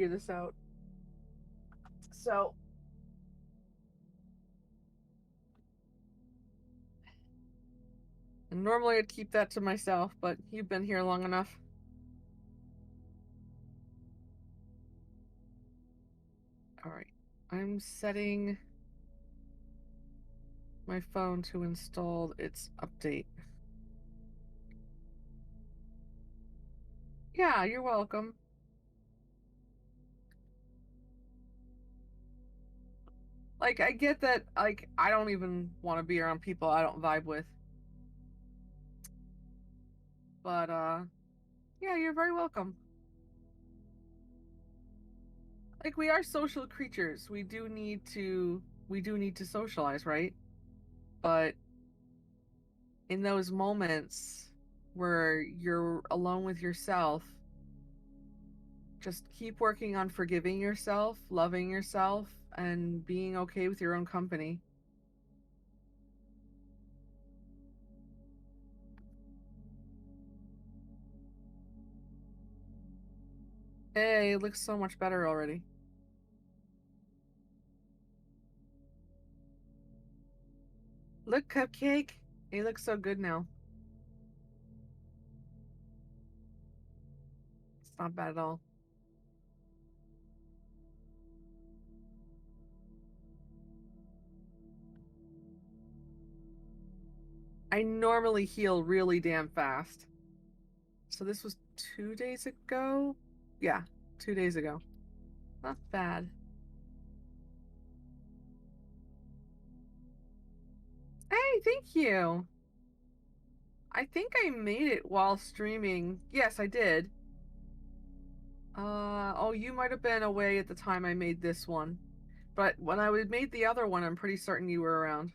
figure this out. So, normally I'd keep that to myself, but you've been here long enough. All right. I'm setting my phone to install its update. Yeah, you're welcome. Like, I get that, like, I don't even want to be around people I don't vibe with. But, yeah, you're very welcome. Like, we are social creatures. We do need to socialize, right? But in those moments where you're alone with yourself, just keep working on forgiving yourself, loving yourself, and being okay with your own company. Hey, it looks so much better already. Look, Cupcake. It looks so good now. It's not bad at all. I normally heal really damn fast. So this was 2 days ago? Yeah, 2 days ago. Not bad. Hey, thank you. I think I made it while streaming. Yes, I did. Oh, you might have been away at the time I made this one. But when I made the other one, I'm pretty certain you were around.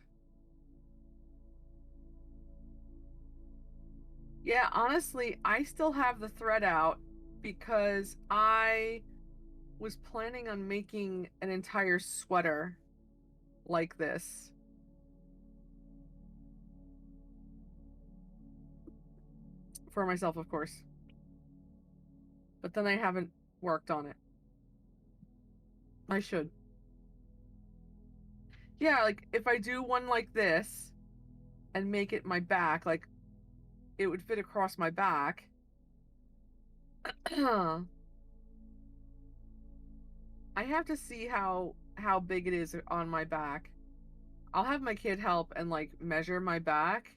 Yeah, honestly, I still have the thread out because I was planning on making an entire sweater like this for myself, of course. But then I haven't worked on it. I should. Yeah, like if I do one like this and make it my back, like it would fit across my back. I have to see how big it is on my back. I'll have my kid help and like measure my back.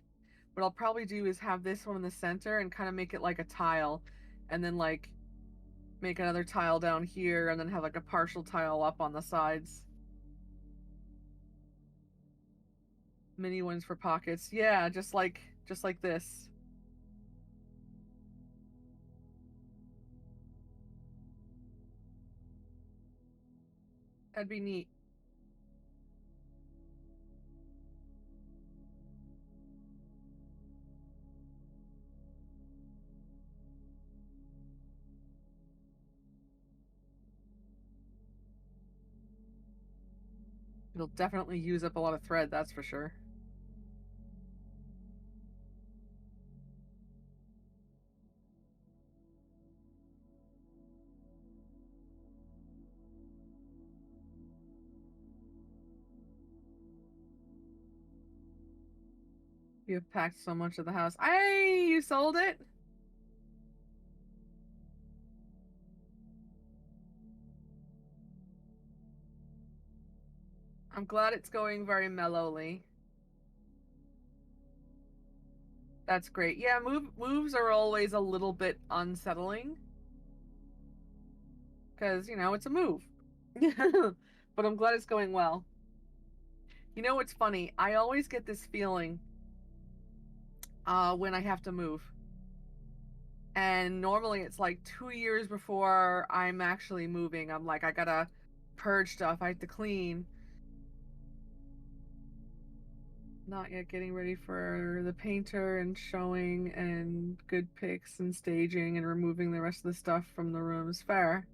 What I'll probably do is have this one in the center and kind of make it like a tile, and then like make another tile down here, and then have like a partial tile up on the sides. Mini ones for pockets. Yeah, just like this. That'd be neat. It'll definitely use up a lot of thread, that's for sure. You have packed so much of the house. You sold it? I'm glad it's going very mellowly. That's great. Yeah, moves are always a little bit unsettling because, it's a move. But I'm glad it's going well. You know what's funny? I always get this feeling when I have to move. And normally it's like 2 years before I'm actually moving. I'm like, I gotta purge stuff, I have to clean. Not yet getting ready for the painter and showing and good pics and staging and removing the rest of the stuff from the rooms. Fair.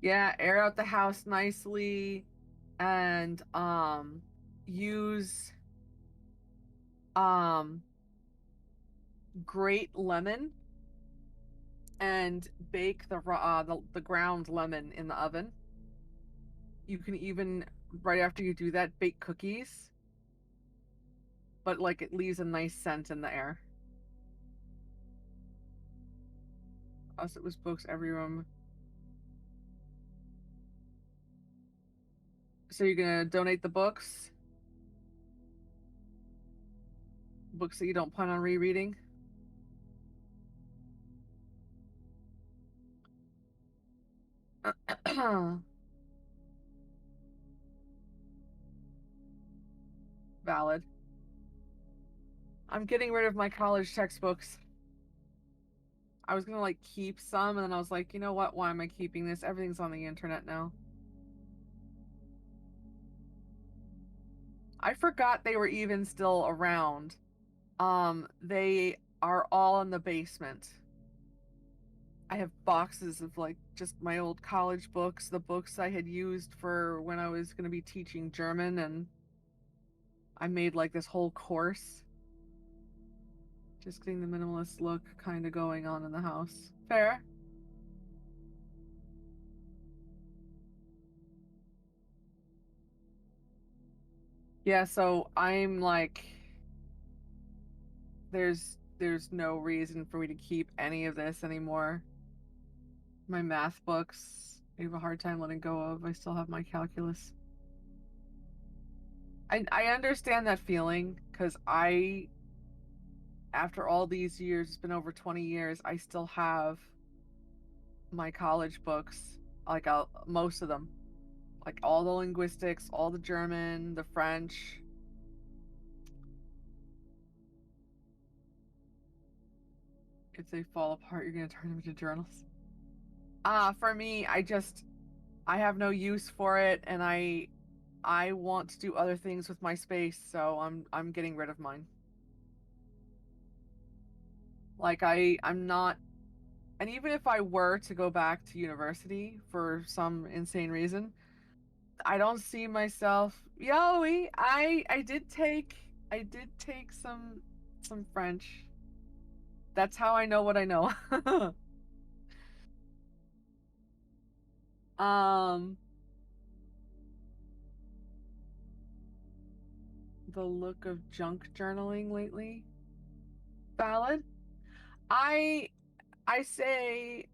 Yeah, air out the house nicely. and use um grate lemon and bake the ground lemon in the oven. You can even, right after you do that, bake cookies, but like it leaves a nice scent in the air. Us, it was books, every room. So you're gonna donate the books? Books that you don't plan on rereading? Valid. I'm getting rid of my college textbooks. I was gonna like keep some, and then I was like, you know what? Why am I keeping this? Everything's on the internet now. I forgot they were even still around. They are all in the basement. I have boxes of like just my old college books, the books I had used for when I was gonna be teaching German, and I made like this whole course. Just getting the minimalist look kind of going on in the house. Fair. Yeah, so I'm like, there's no reason for me to keep any of this anymore. My math books, I have a hard time letting go of. I still have my calculus. I understand that feeling because after all these years, it's been over 20 years, I still have my college books, like most of them, like all the linguistics, all the German, the French. If they fall apart, you're gonna turn them into journals. For me, I have no use for it, and I want to do other things with my space, so I'm getting rid of mine. Like I'm not, and even if I were to go back to university for some insane reason, I don't see myself. Yoey, I did take some French. That's how I know what I know. um the look of junk journaling lately. Valid. I I say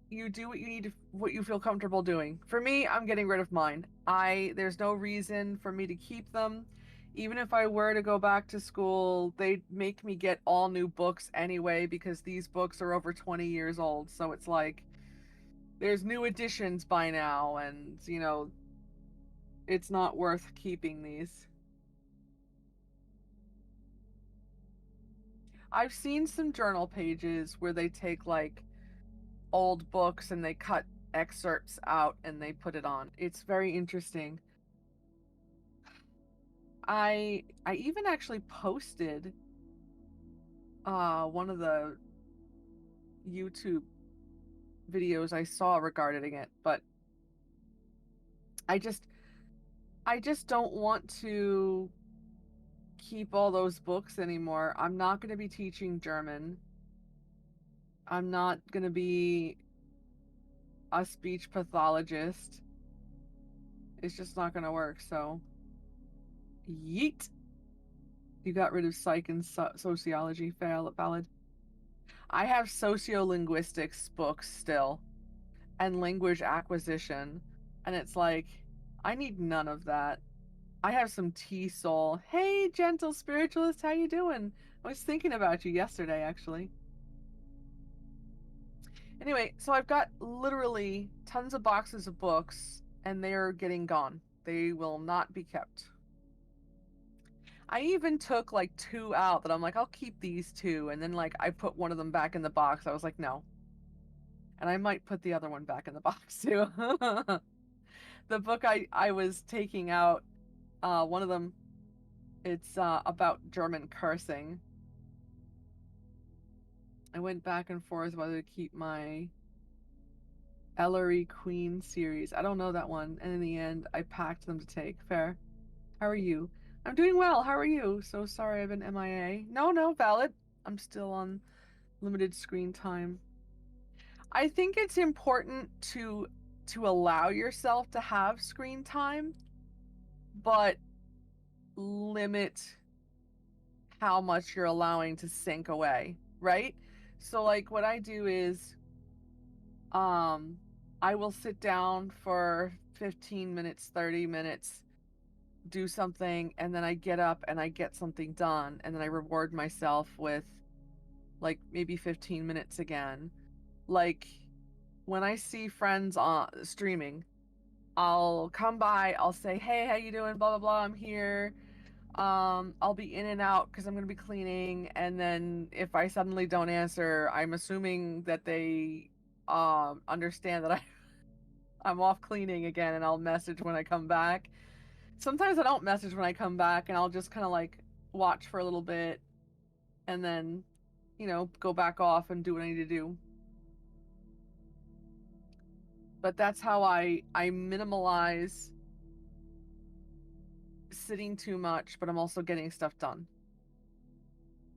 you do what you need to, what you feel comfortable doing. For me, I'm getting rid of mine. There's no reason for me to keep them. Even if I were to go back to school, they'd make me get all new books anyway because these books are over 20 years old. So it's like there's new editions by now, and it's not worth keeping these. I've seen some journal pages where they take like old books and they cut excerpts out and they put it on. It's very interesting. I even actually posted one of the YouTube videos I saw regarding it, but I just I just don't want to keep all those books anymore. I'm not going to be teaching German. I'm not going to be a speech pathologist. It's just not going to work. So, yeet. You got rid of psych and sociology. Valid. I have sociolinguistics books still and language acquisition, and it's like I need none of that. I have some tea soul. Hey, gentle spiritualist, how you doing? I was thinking about you yesterday, actually. Anyway, so I've got literally tons of boxes of books, and they're getting gone. They will not be kept. I even took like two out that I'm like, I'll keep these two, and then like I put one of them back in the box. I was like, no. And I might put the other one back in the box too. The book I was taking out, one of them, it's about German cursing. I went back and forth whether to keep my Ellery Queen series. I don't know that one. And in the end, I packed them to take. Fair. How are you? I'm doing well. How are you? So sorry I've been MIA. No, no, valid. I'm still on limited screen time. I think it's important to allow yourself to have screen time, but limit how much you're allowing to sink away, right? So like what I do is um I will sit down for 15 minutes, 30 minutes, do something, and then I get up and I get something done, and then I reward myself with like maybe 15 minutes again. Like when I see friends on streaming, I'll come by, I'll say, "Hey, how you doing? Blah blah blah, I'm here." I'll be in and out because I'm gonna be cleaning, and then if I suddenly don't answer, I'm assuming that they understand that I'm off cleaning again, and I'll message when I come back. Sometimes I don't message when I come back, and I'll just kind of like watch for a little bit and then, go back off and do what I need to do. But that's how I minimalize sitting too much, but I'm also getting stuff done.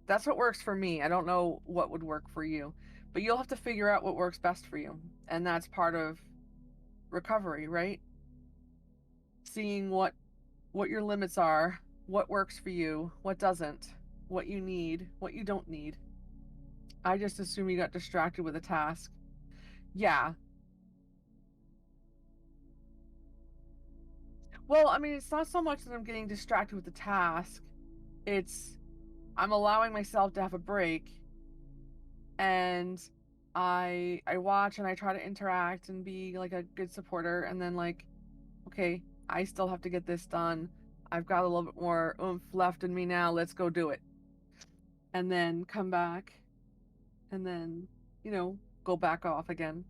That's what works for me. I don't know what would work for you, but you'll have to figure out what works best for you. And that's part of recovery, right? Seeing what your limits are, what works for you, what doesn't, what you need, what you don't need. I just assume you got distracted with a task. Yeah. Well, I mean, it's not so much that I'm getting distracted with the task. It's I'm allowing myself to have a break, and I watch and I try to interact and be like a good supporter, and then like, okay, I still have to get this done. I've got a little bit more oomph left in me now. Let's go do it. And then come back and then, go back off again.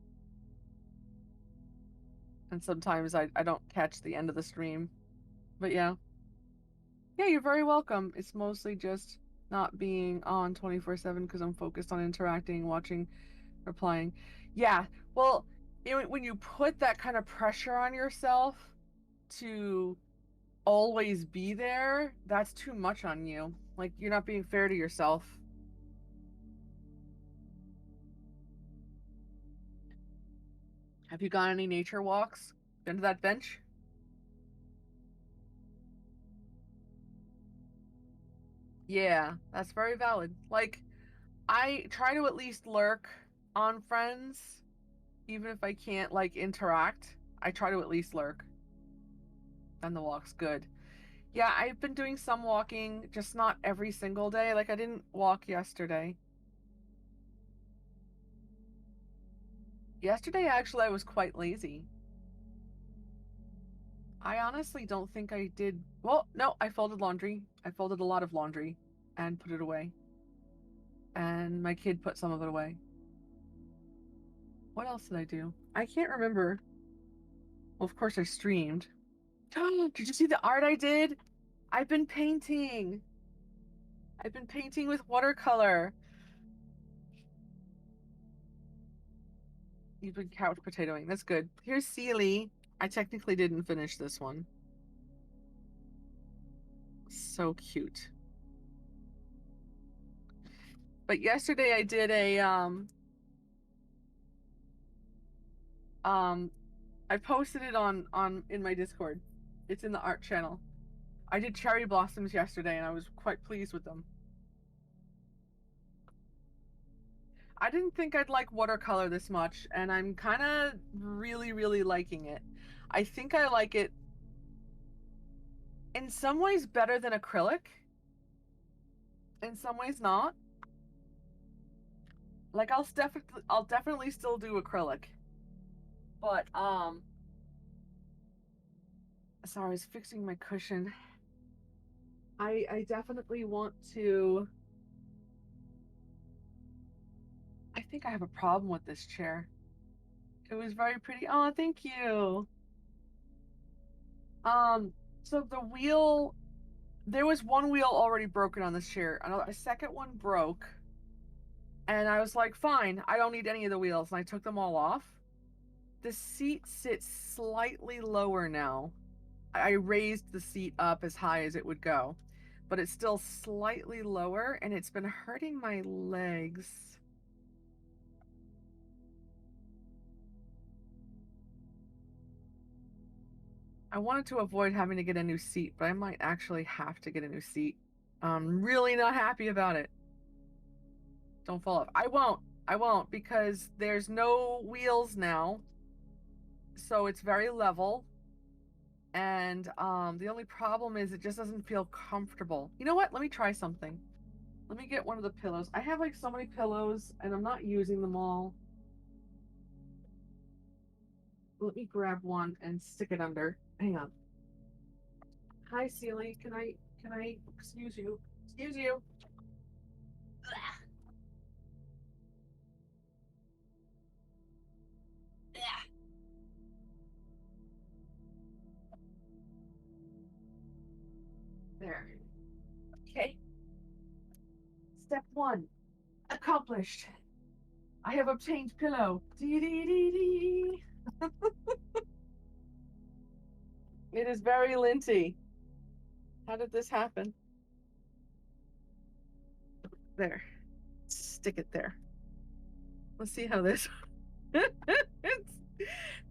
And sometimes I don't catch the end of the stream. But yeah. Yeah, you're very welcome. It's mostly just not being on 24/7 because I'm focused on interacting, watching, replying. Yeah. Well, when you put that kind of pressure on yourself to always be there, that's too much on you. Like you're not being fair to yourself. Have you gone any nature walks? Been to that bench? Yeah, that's very valid. Like I try to at least lurk on friends, even if I can't like interact. I try to at least lurk. And the walk's good. Yeah, I've been doing some walking, just not every single day. Like I didn't walk yesterday. Yesterday, actually, I was quite lazy. I honestly don't think I did. Well, no, I folded laundry. I folded a lot of laundry and put it away. And my kid put some of it away. What else did I do? I can't remember. Well, of course, I streamed. Did you see the art I did? I've been painting. I've been painting with watercolor. You've been couch potatoing. That's good. Here's Sealy. I technically didn't finish this one. So cute. But yesterday I did a I posted it on in my Discord. It's in the art channel. I did cherry blossoms yesterday and I was quite pleased with them. I didn't think I'd like watercolor this much, and I'm kind of really, really liking it. I think I like it in some ways better than acrylic, in some ways not. Like I'll definitely still do acrylic. But sorry, I was fixing my cushion. I definitely want to. I think I have a problem with this chair. It was very pretty. Oh, thank you. Um, so the wheel, there was one wheel already broken on this chair. A second one broke, and I was like, fine, I don't need any of the wheels, and I took them all off. The seat sits slightly lower now. I raised the seat up as high as it would go, but it's still slightly lower and it's been hurting my legs. I wanted to avoid having to get a new seat, but I might actually have to get a new seat. I'm really not happy about it. Don't fall off. I won't. I won't because there's no wheels now. So it's very level. And the only problem is it just doesn't feel comfortable. You know what? Let me try something. Let me get one of the pillows. I have like so many pillows and I'm not using them all. Let me grab one and stick it under. Hang on. Hi, Celie. Can I excuse you? Excuse you. There. Okay. Step one, accomplished. I have obtained pillow. Dee dee dee dee. It is very linty. How did this happen? There. Stick it there. Let's see how this.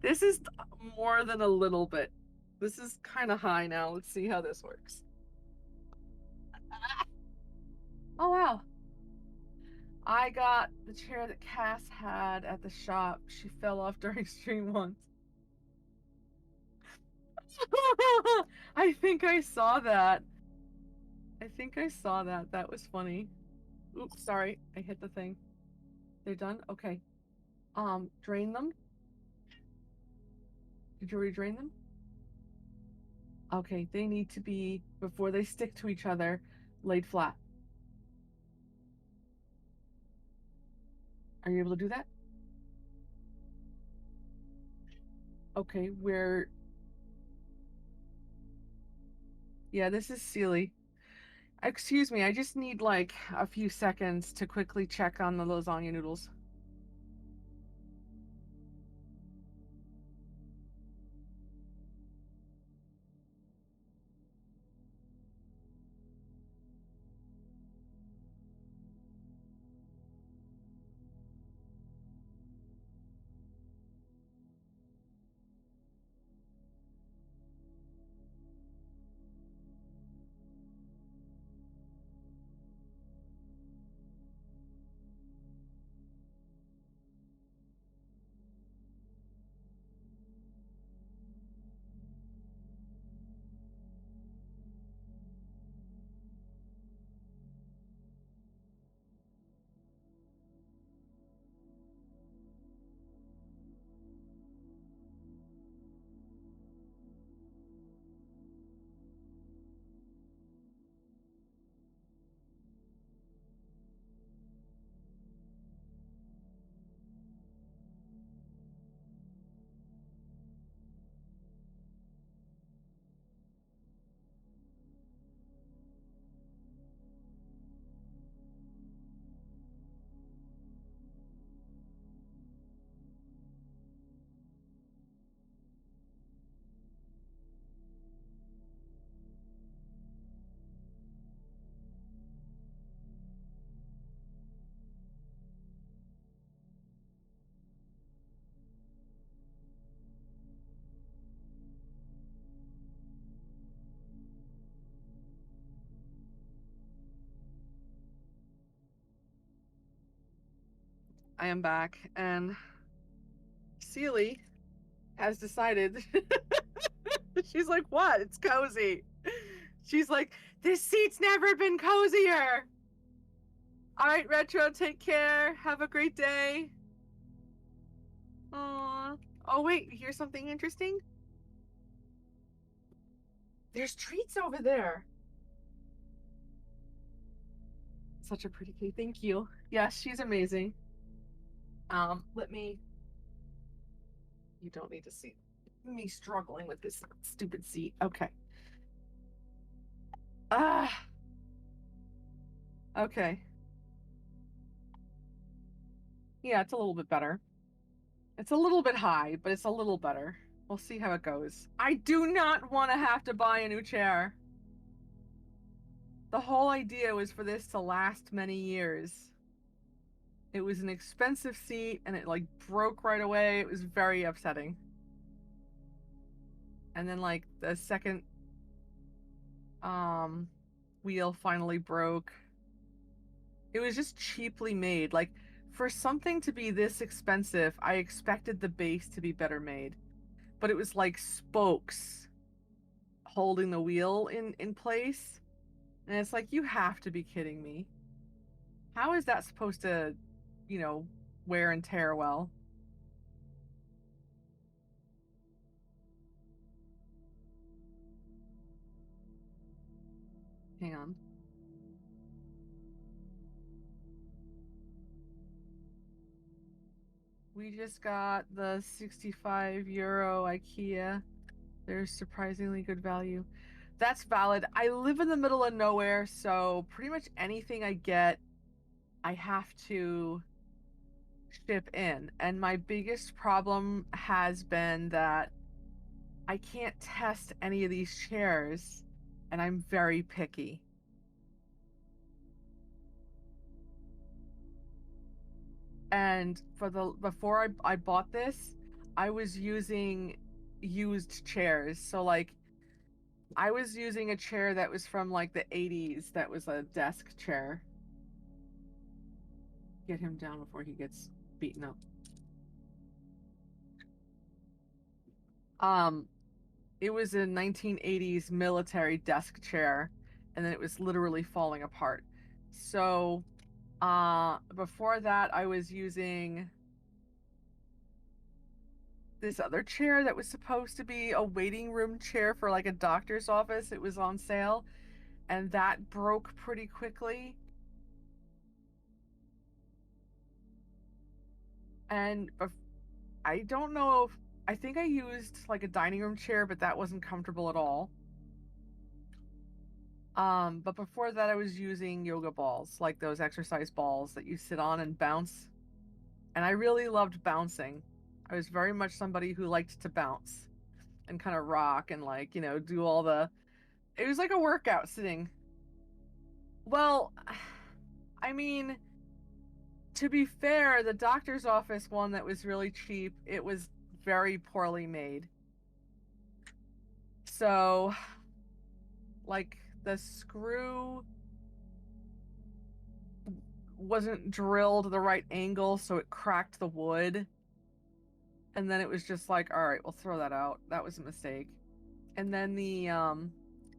This is more than a little bit. This is kind of high now. Let's see how this works. Oh wow. I got the chair that Cass had at the shop. She fell off during stream once. I think I saw that. I think I saw that. That was funny. Oops, sorry. I hit the thing. They're done? Okay. Drain them. Did you already drain them? Okay, they need to be, before they stick to each other, laid flat. Are you able to do that? Okay, yeah, this is Sealy. Excuse me, I just need like a few seconds to quickly check on the lasagna noodles. I am back, and Sealy has decided. She's like, what? It's cozy. She's like, this seat's never been cozier. All right, Retro, take care. Have a great day. Aw. Oh, wait, you hear something interesting? There's treats over there. Such a pretty kid. Thank you. Yes, she's amazing. Let me. You don't need to see me struggling with this stupid seat. Okay. Ah. Okay. Yeah, it's a little bit better. It's a little bit high, but it's a little better. We'll see how it goes. I do not want to have to buy a new chair. The whole idea was for this to last many years. It was an expensive seat and it like broke right away. It was very upsetting. And then like the second um wheel finally broke. It was just cheaply made. Like for something to be this expensive, I expected the base to be better made. But it was like spokes holding the wheel in place. And it's like you have to be kidding me. How is that supposed to, you know, wear and tear well? Hang on. We just got the 65 € IKEA. They're surprisingly good value. That's valid. I live in the middle of nowhere, so pretty much anything I get, I have to ship in. And my biggest problem has been that I can't test any of these chairs, and I'm very picky. And for the before I bought this, I was using used chairs. So like I was using a chair that was from like the 80s that was a desk chair. Get him down before he gets beaten up. Um it was a 1980s military desk chair and then it was literally falling apart. So before that I was using this other chair that was supposed to be a waiting room chair for like a doctor's office. It was on sale and that broke pretty quickly. And I don't know if I think I used like a dining room chair, but that wasn't comfortable at all. But before that I was using yoga balls, like those exercise balls that you sit on and bounce. And I really loved bouncing. I was very much somebody who liked to bounce and kind of rock and like, you know, do all the it was like a workout sitting. Well, I mean, to be fair, the doctor's office one that was really cheap, it was very poorly made. So, like, the screw wasn't drilled the right angle, so it cracked the wood. And then it was just like, all right, we'll throw that out. That was a mistake. And then the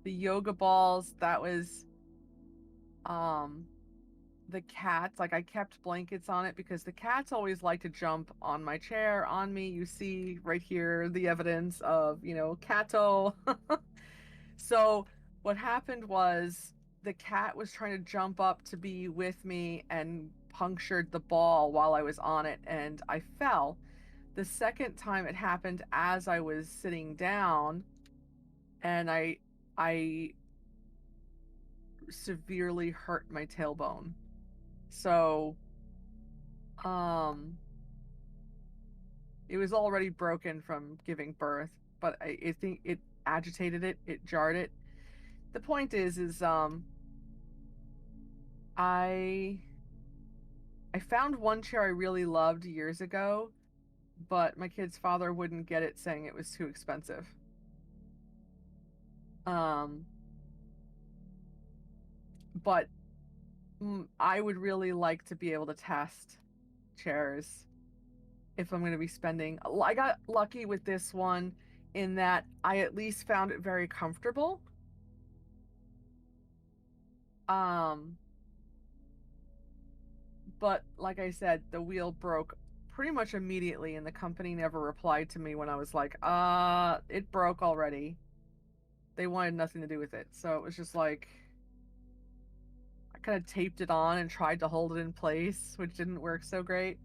yoga balls, that was um the cats, like I kept blankets on it because the cats always like to jump on my chair, on me. You see right here the evidence of, you know, catto. So what happened was the cat was trying to jump up to be with me and punctured the ball while I was on it and I fell. The second time it happened as I was sitting down and I severely hurt my tailbone. So um it was already broken from giving birth, but I think it agitated it, it jarred it. The point is I I found one chair I really loved years ago, but my kid's father wouldn't get it, saying it was too expensive. Um, but I would really like to be able to test chairs if I'm going to be spending. I got lucky with this one in that I at least found it very comfortable. Um, but like I said, the wheel broke pretty much immediately, and the company never replied to me when I was like, it broke already. They wanted nothing to do with it. So it was just like, I kind of taped it on and tried to hold it in place, which didn't work so great.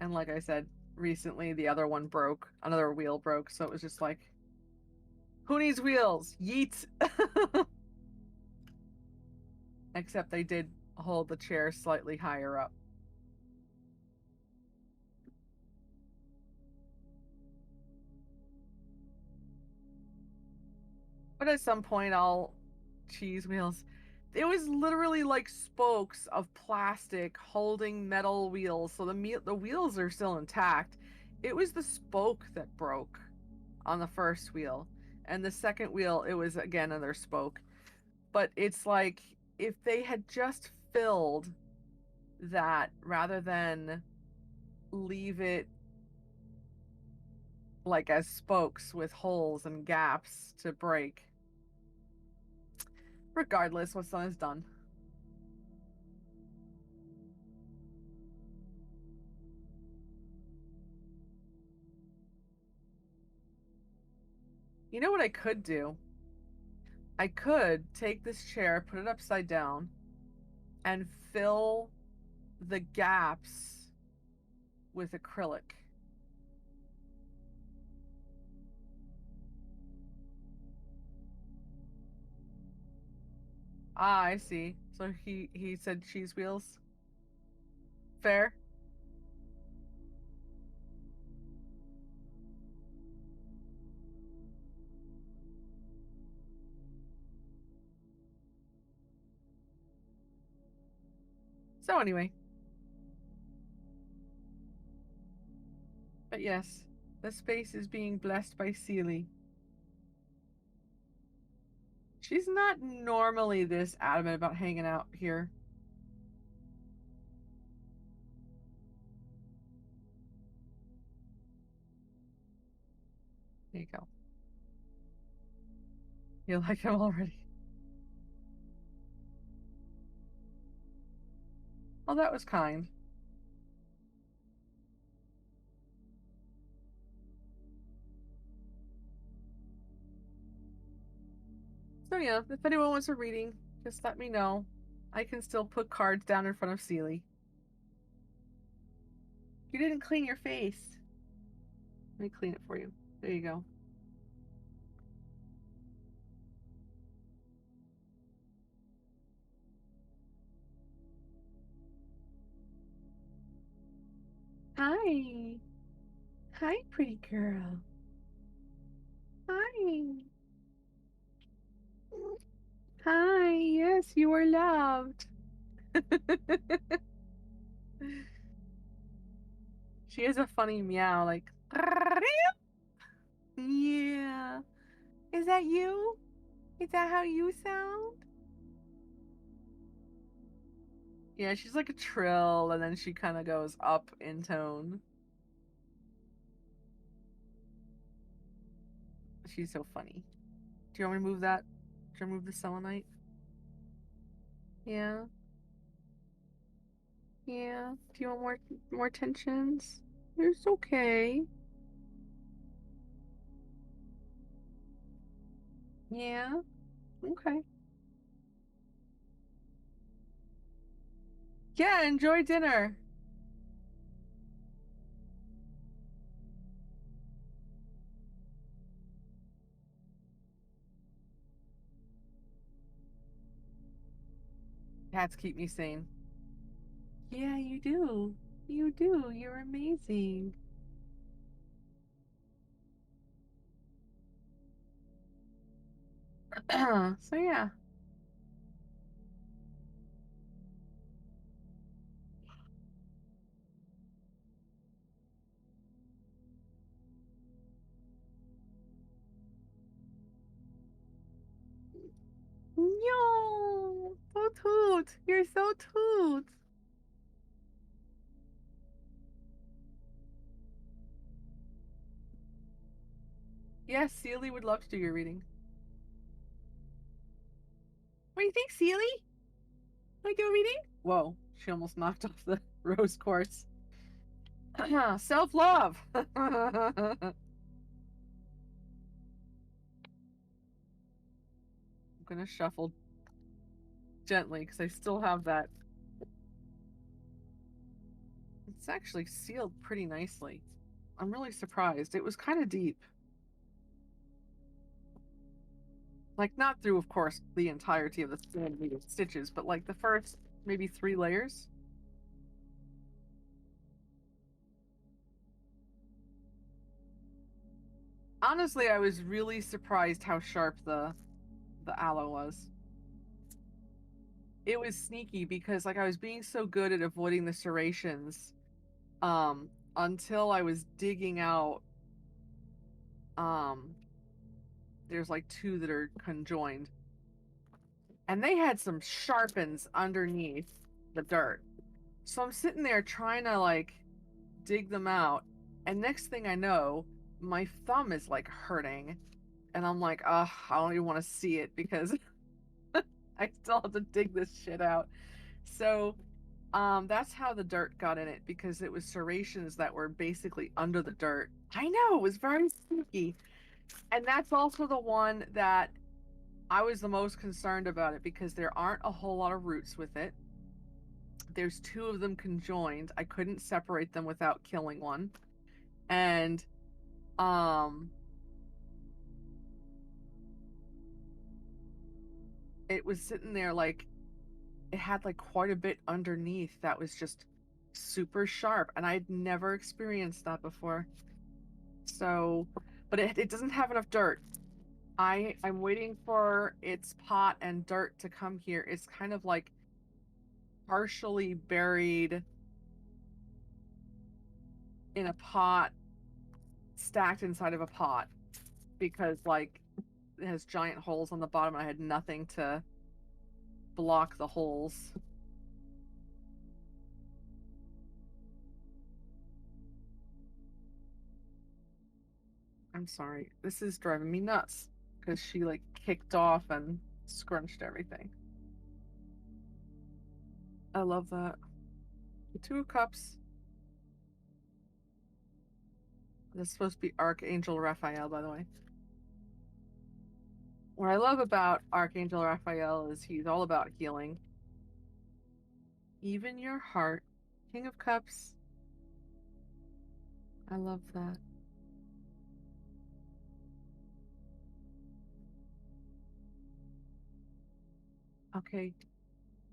And like I said, recently the other one broke, another wheel broke. So it was just like, who needs wheels? Yeet. Except they did hold the chair slightly higher up. But at some point, I'll cheese wheels. It was literally like spokes of plastic holding metal wheels, so the wheels are still intact. It was the spoke that broke on the first wheel, and the second wheel, it was again another spoke. But it's like if they had just filled that rather than leave it like as spokes with holes and gaps to break. Regardless, what's done is done. You know what I could do? I could take this chair, put it upside down, and fill the gaps with acrylic. Ah, I see. So he said cheese wheels. Fair. So anyway, but yes, the space is being blessed by Seely. She's not normally this adamant about hanging out here. There you go. You like him already. Oh, that was kind. So yeah, if anyone wants a reading, just let me know. I can still put cards down in front of Seely. You didn't clean your face. Let me clean it for you. There you go. Hi. Hi, pretty girl. Hi. Hi. Yes, you are loved. She has a funny meow, like. Yeah. Is that you? Is that how you sound? Yeah, she's like a trill, and then she kind of goes up in tone. She's so funny. Do you want me to move that? Do you want to move the selenite? Yeah. Yeah. Do you want more tensions? It's okay. Yeah. Okay. Yeah, enjoy dinner. Cats keep me sane. Yeah, you do. You do. You're amazing. So yeah. Yo, so toot. You're so toot. Yes, Seely would love to do your reading. What do you think, Seely? Want to do a reading? Whoa, she almost knocked off the rose quartz. Self-love. I'm gonna shuffle gently because I still have that. It's actually sealed pretty nicely. I'm really surprised. It was kind of deep. Like, not through, of course, the entirety of the stitches, but like the first maybe 3 layers. Honestly, I was really surprised how sharp the The aloe was. It was sneaky because like I was being so good at avoiding the serrations, until I was digging out, um there's like two that are conjoined. And they had some sharpens underneath the dirt. So I'm sitting there trying to like dig them out. And next thing I know, my thumb is like hurting. And I'm like, oh, I don't even want to see it because I still have to dig this shit out. So that's how the dirt got in it, because it was serrations that were basically under the dirt. I know, it was very sneaky. And that's also the one that I was the most concerned about, it because there aren't a whole lot of roots with it. There's two of them conjoined. I couldn't separate them without killing one. And um it was sitting there like it had like quite a bit underneath that was just super sharp, and I'd never experienced that before. So, but it doesn't have enough dirt. I'm waiting for its pot and dirt to come here. It's kind of like partially buried in a pot, stacked inside of a pot, because like it has giant holes on the bottom and I had nothing to block the holes. I'm sorry. This is driving me nuts because she like kicked off and scrunched everything. I love that. The Two of Cups. This is supposed to be Archangel Raphael, by the way. What I love about Archangel Raphael is he's all about healing. Even your heart. King of Cups. I love that. Okay.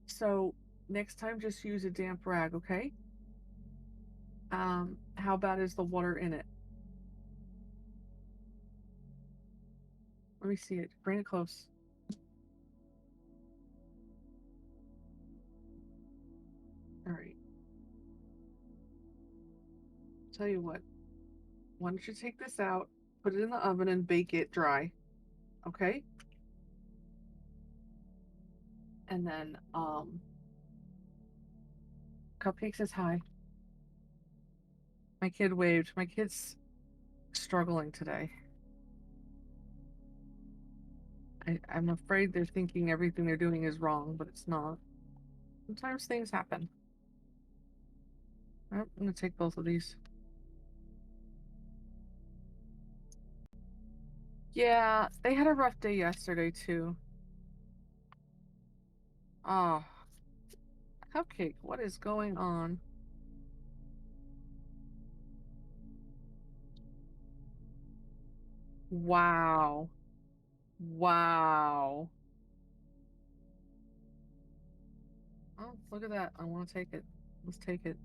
So next time just use a damp rag, okay? How bad is the water in it? Let me see it. Bring it close. All right. Tell you what. Why don't you take this out, put it in the oven, and bake it dry, okay? And then, Cupcakes is high. My kid waved. My kid's struggling today. I'm afraid they're thinking everything they're doing is wrong, but it's not. Sometimes things happen. I'm gonna take both of these. Yeah, they had a rough day yesterday too. Oh, Cupcake, what is going on? Wow. Wow. Oh, look at that. I want to take it. Let's take it.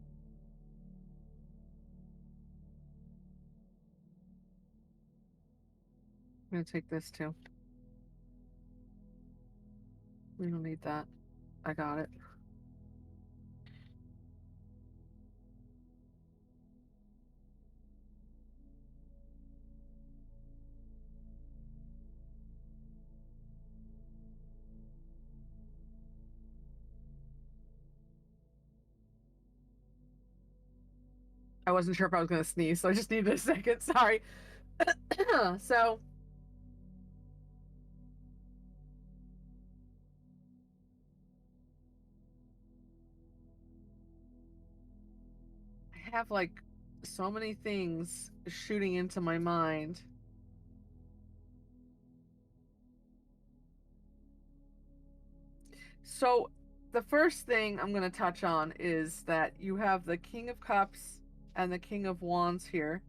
I'm gonna take this too. We don't need that. I got it. I wasn't sure if I was gonna sneeze, so I just needed a second. Sorry. So I have like so many things shooting into my mind. So the first thing I'm gonna touch on is that you have the King of Cups and the King of Wands here.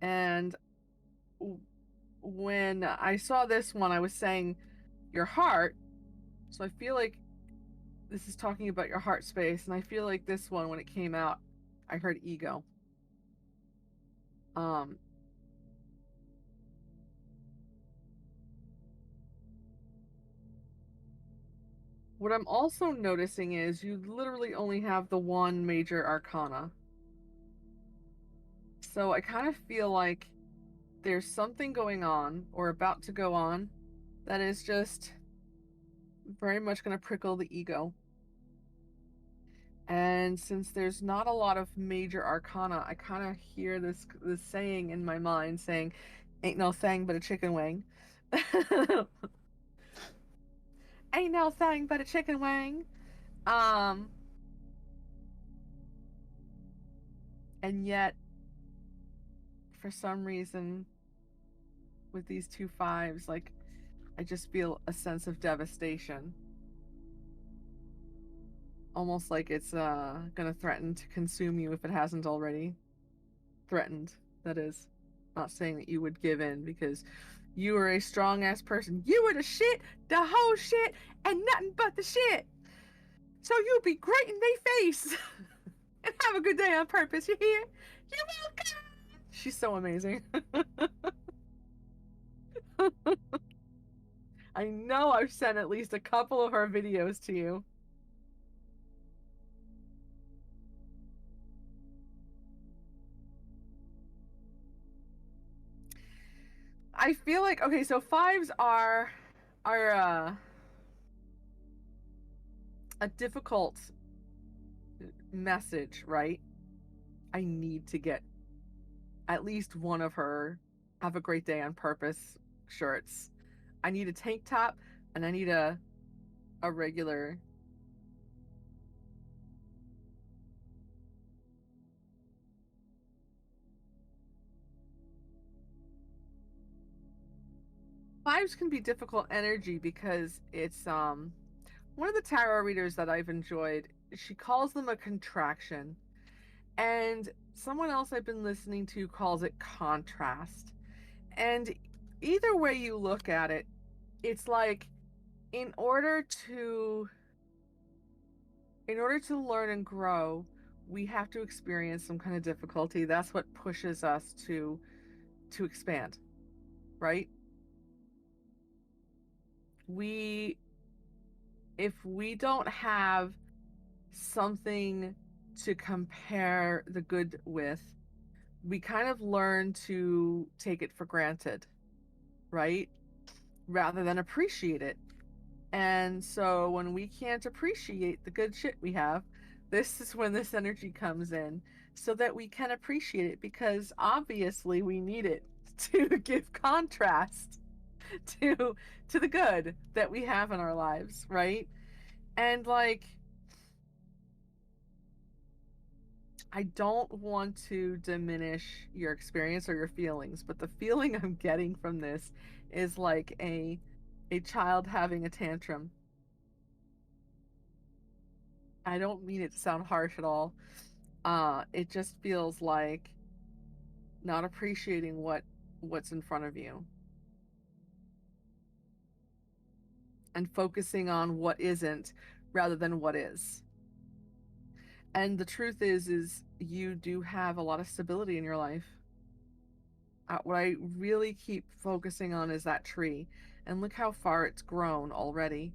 And when I saw this one, I was saying your heart. So I feel like this is talking about your heart space. And I feel like this one, when it came out, I heard ego. Um, What I'm also noticing is you literally only have the one major arcana. So I kind of feel like there's something going on or about to go on that is just very much going to prickle the ego. And since there's not a lot of major arcana, I kind of hear this saying in my mind saying, "Ain't no thing but a chicken wing." Ain't no thing but a chicken wing. Um, and yet, for some reason, with these two fives, like I just feel a sense of devastation, almost like it's gonna threaten to consume you if it hasn't already threatened. That is, not saying that you would give in because you are a strong ass person. You are the shit, the whole shit, and nothing but the shit. So you'll be great in their face. And have a good day on purpose. You hear? You're welcome. She's so amazing. I know I've sent at least a couple of her videos to you. I feel like okay, so fives are a difficult message, right? I need to get at least one of her have a great day on purpose shirts. I need a tank top and I need a regular. Fives can be difficult energy because it's one of the tarot readers that I've enjoyed, she calls them a contraction. And someone else I've been listening to calls it contrast. And either way you look at it, it's like in order to in order to learn and grow, we have to experience some kind of difficulty. That's what pushes us to expand, right? We if we don't have something to compare the good with, we kind of learn to take it for granted, right? Rather than appreciate it. And so when we can't appreciate the good shit we have, this is when this energy comes in so that we can appreciate it because obviously we need it to give contrast to to the good that we have in our lives, right? And like I don't want to diminish your experience or your feelings, but the feeling I'm getting from this is like a child having a tantrum. I don't mean it to sound harsh at all. It just feels like not appreciating what's in front of you and focusing on what isn't rather than what is. And the truth is you do have a lot of stability in your life. What I really keep focusing on is that tree. And look how far it's grown already.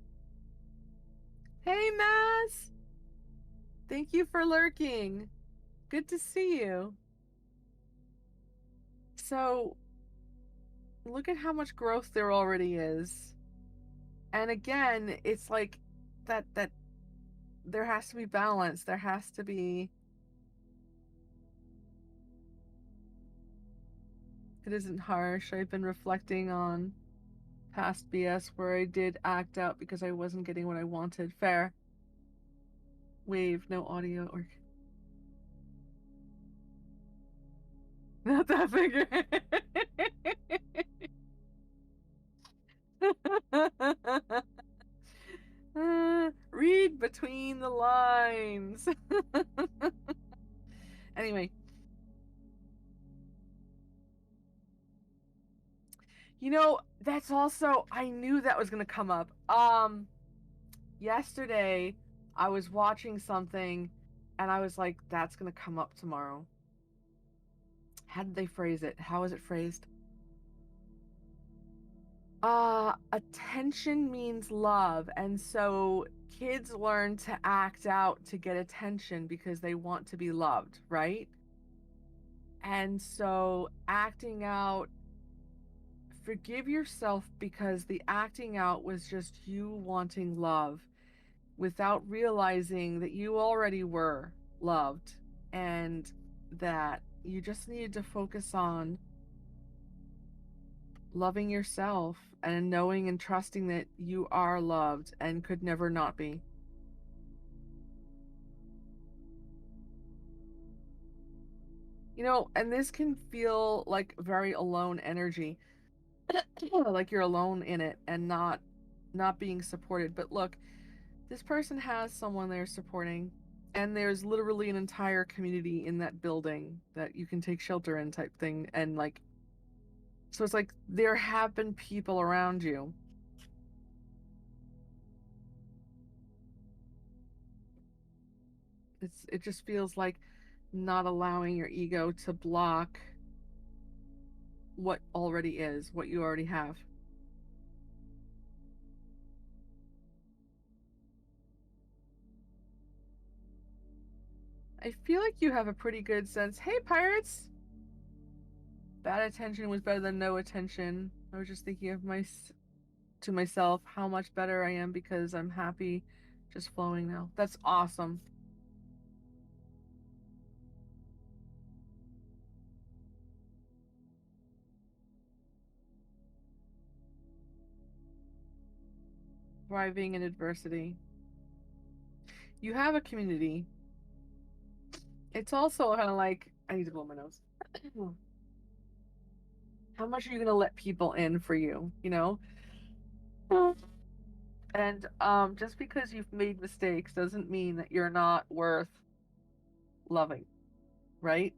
Hey, Maz! Thank you for lurking. Good to see you. So, look at how much growth there already is. And again, it's like that there has to be balance. There has to be. It isn't harsh. I've been reflecting on past BS where I did act out because I wasn't getting what I wanted. Fair. Wave, no audio or not that figure. Read between the lines. Anyway, that's also I knew that was gonna come up. Yesterday I was watching something and I was like, that's gonna come up tomorrow. How did they phrase it? How is it phrased? Attention means love, and so kids learn to act out to get attention because they want to be loved, right? And so acting out, forgive yourself because the acting out was just you wanting love without realizing that you already were loved and that you just needed to focus on loving yourself and knowing and trusting that you are loved and could never not be. And this can feel like very alone energy, like you're alone in it and not being supported. But look, this person has someone they're supporting, and there's literally an entire community in that building that you can take shelter in type thing. And like, so it's like there have been people around you. It just feels like not allowing your ego to block what already is, what you already have. I feel like you have a pretty good sense. Hey, pirates! Bad attention was better than no attention. I was just thinking of to myself how much better I am because I'm happy just flowing now. That's awesome. Thriving in adversity. You have a community. It's also kind of like, I need to blow my nose. How much are you going to let people in for you, you know? And just because you've made mistakes doesn't mean that you're not worth loving, right?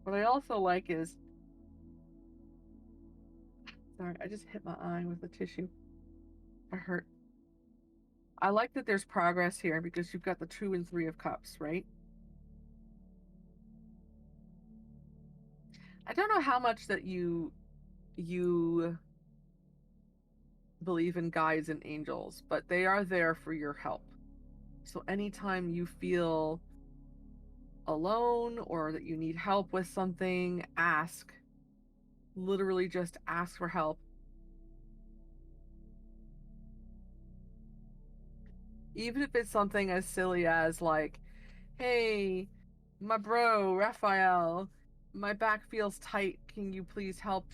What I also like is, sorry, I just hit my eye with a tissue. I hurt. I like that there's progress here because you've got the 2 and 3 of cups, right? I don't know how much that you believe in guides and angels, but they are there for your help. So anytime you feel alone or that you need help with something, ask. Literally just ask for help. Even if it's something as silly as like, hey, my bro, Raphael, my back feels tight. Can you please help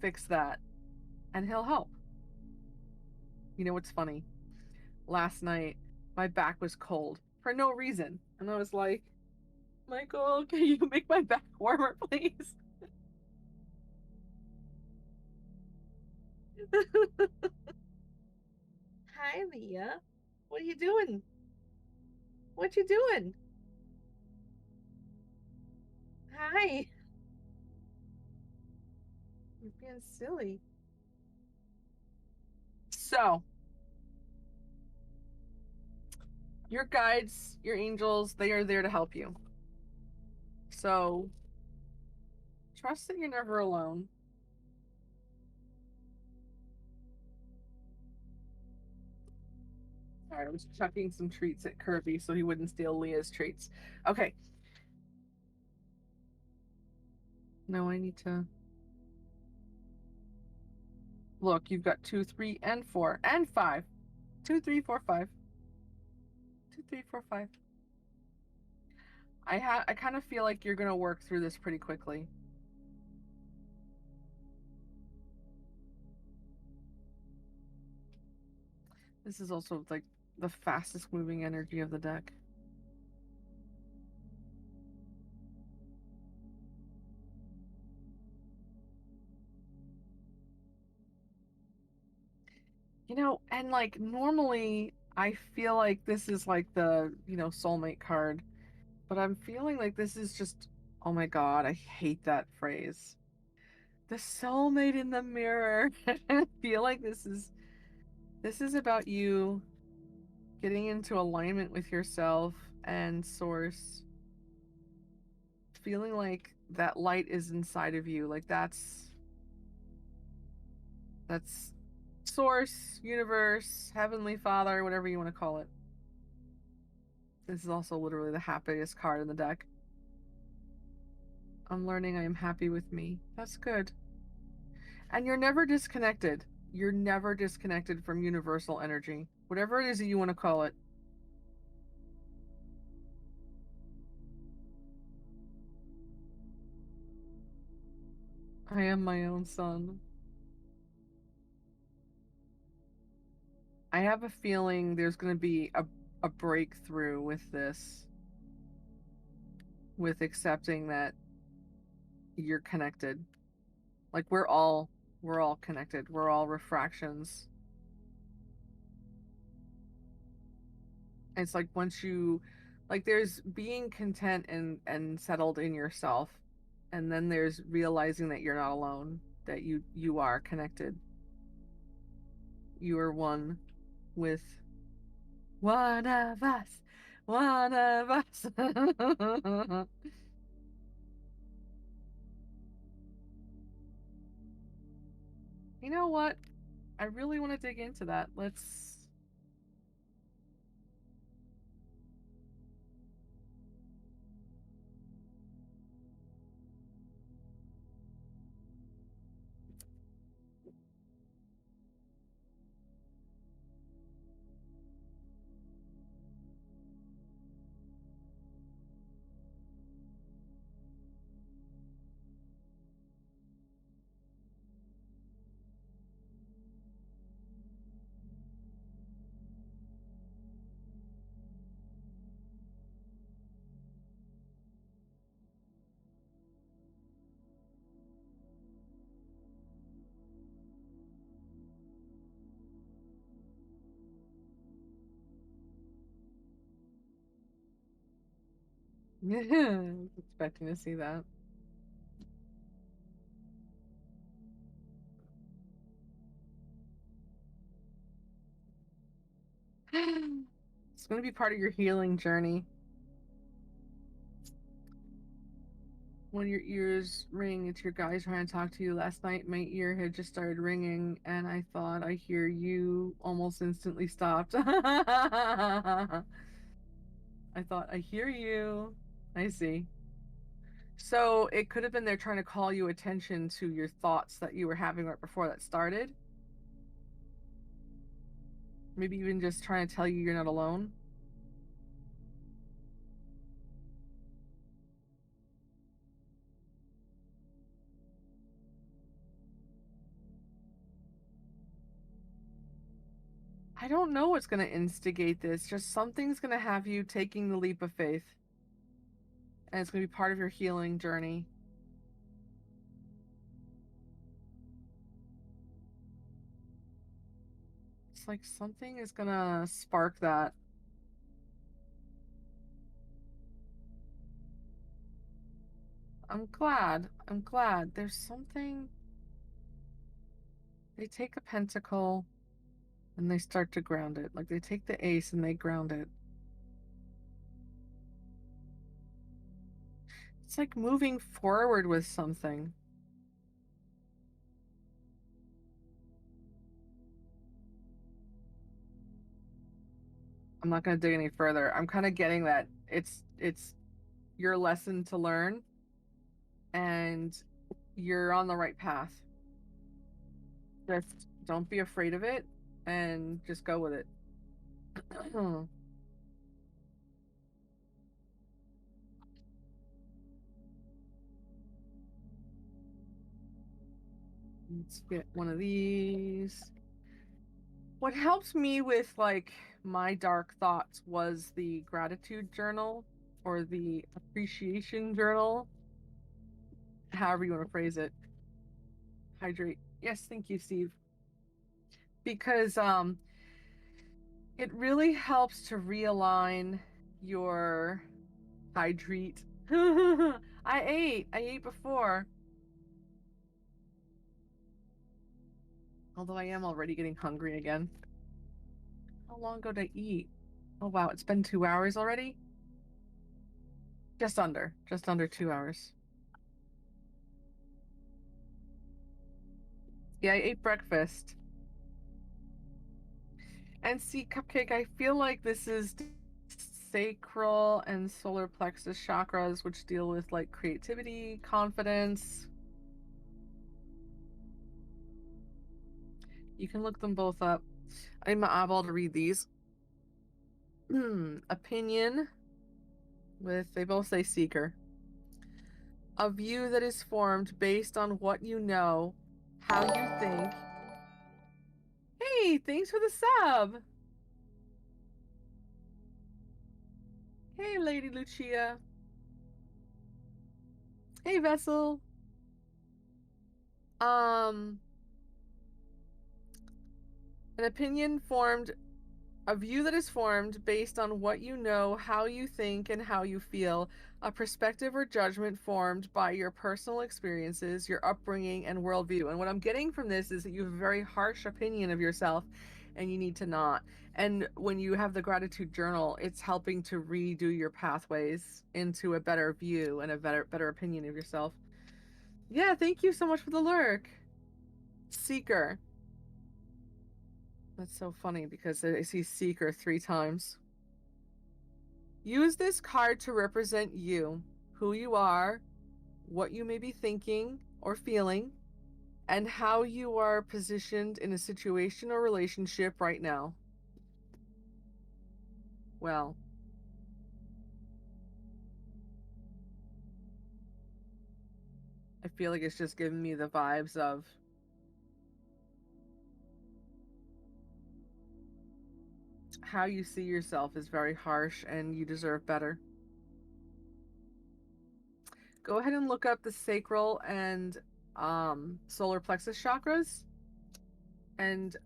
fix that? And he'll help. You know what's funny? Last night, my back was cold for no reason. And I was like, Michael, can you make my back warmer, please? Hi, Mia. What are you doing? What you doing? Hi. You're being silly. So, your guides, your angels, they are there to help you. So, trust that you're never alone. All right, I was chucking some treats at Kirby so he wouldn't steal Leah's treats. Okay. No, I need to. Look, you've got 2, 3, and 4, and 5. 2, 3, 4, 5. 2, 3, 4, 5. I kind of feel like you're gonna work through this pretty quickly. This is also like the fastest moving energy of the deck. And like normally I feel like this is like the, soulmate card, but I'm feeling like this is just, oh my God, I hate that phrase. The soulmate in the mirror. I feel like this is about you getting into alignment with yourself and source, feeling like that light is inside of you. Like That's source, universe, heavenly father, whatever you want to call it. This is also literally the happiest card in the deck. I'm learning I am happy with me. That's good. And you're never disconnected. You're never disconnected from universal energy. Whatever it is that you want to call it. I am my own sun. I have a feeling there's going to be a breakthrough with this, with accepting that you're connected. Like we're all connected. We're all refractions. It's like once you like there's being content and settled in yourself, and then there's realizing that you're not alone, that you are connected. You are one with one of us. One of us. You know what? I really want to dig into that. Let's. Expecting to see that. It's going to be part of your healing journey. When your ears ring, it's your guys trying to talk to you. Last night, my ear had just started ringing, and I thought I hear you. Almost instantly stopped. I thought I hear you. I see. So it could have been they're trying to call you attention to your thoughts that you were having right before that started. Maybe even just trying to tell you you're not alone. I don't know what's going to instigate this. Just something's going to have you taking the leap of faith. And it's going to be part of your healing journey. It's like something is going to spark that. I'm glad. I'm glad. There's something. They take a pentacle and they start to ground it. Like they take the ace and they ground it. It's like moving forward with something. I'm not going to dig any further. I'm kind of getting that it's your lesson to learn and you're on the right path. Just don't be afraid of it and just go with it. Let's get one of these. What helps me with like my dark thoughts was the gratitude journal or the appreciation journal, however you want to phrase it. Hydrate. Yes, thank you, Steve. Because it really helps to realign your hydrate. I ate before. Although I am already getting hungry again. How long ago did I eat? Oh wow, it's been 2 hours already? Just under 2 hours. Yeah, I ate breakfast. And see, Cupcake, I feel like this is sacral and solar plexus chakras, which deal with like creativity, confidence. You can look them both up. I'm able to read these. Opinion with, they both say seeker. A view that is formed based on what you know, how you think. Hey, thanks for the sub. Hey, Lady Lucia. Hey, Vessel. Um, an opinion formed, a view that is formed based on what you know, how you think, and how you feel. A perspective or judgment formed by your personal experiences, your upbringing, and worldview. And what I'm getting from this is that you have a very harsh opinion of yourself and you need to not. And when you have the gratitude journal, it's helping to redo your pathways into a better view and a better opinion of yourself. Yeah, thank you so much for the lurk. Seeker. That's so funny because I see Seeker 3 times. Use this card to represent you, who you are, what you may be thinking or feeling, and how you are positioned in a situation or relationship right now. Well, I feel like it's just giving me the vibes of how you see yourself is very harsh and you deserve better. Go ahead and look up the sacral and solar plexus chakras. And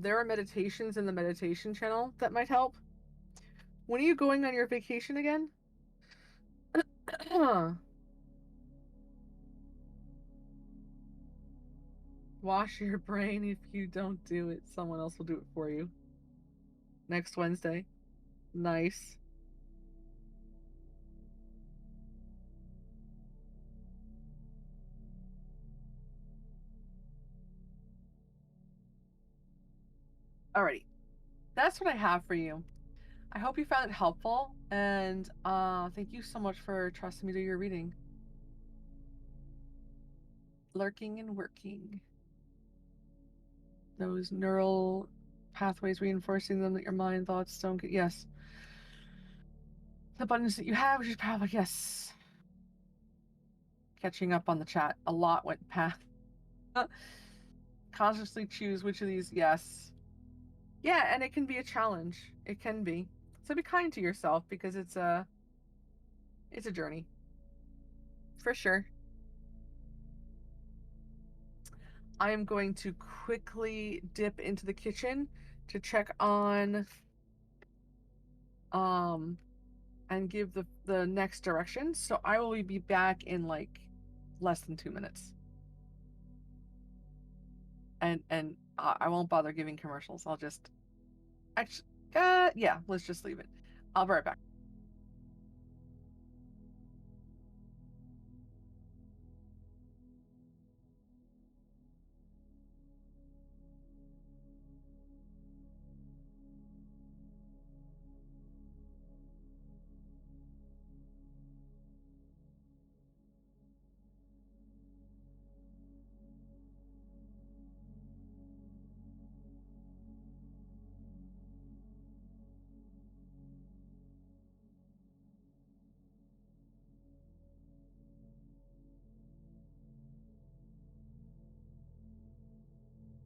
there are meditations in the meditation channel that might help. When are you going on your vacation again? Wash your brain. If you don't do it, someone else will do it for you. Next Wednesday. Nice. Alrighty. That's what I have for you. I hope you found it helpful, and thank you so much for trusting me to do your reading. Lurking and working. Those neural pathways, reinforcing them that your mind thoughts don't get. Yes. The buttons that you have, which is probably, yes. Catching up on the chat. A lot went past. Consciously choose which of these, yes. Yeah, and it can be a challenge. It can be. So be kind to yourself because it's a journey. For sure. I am going to quickly dip into the kitchen to check on and give the next directions. So I will be back in like less than 2 minutes. And I won't bother giving commercials. I'll just actually yeah, let's just leave it. I'll be right back.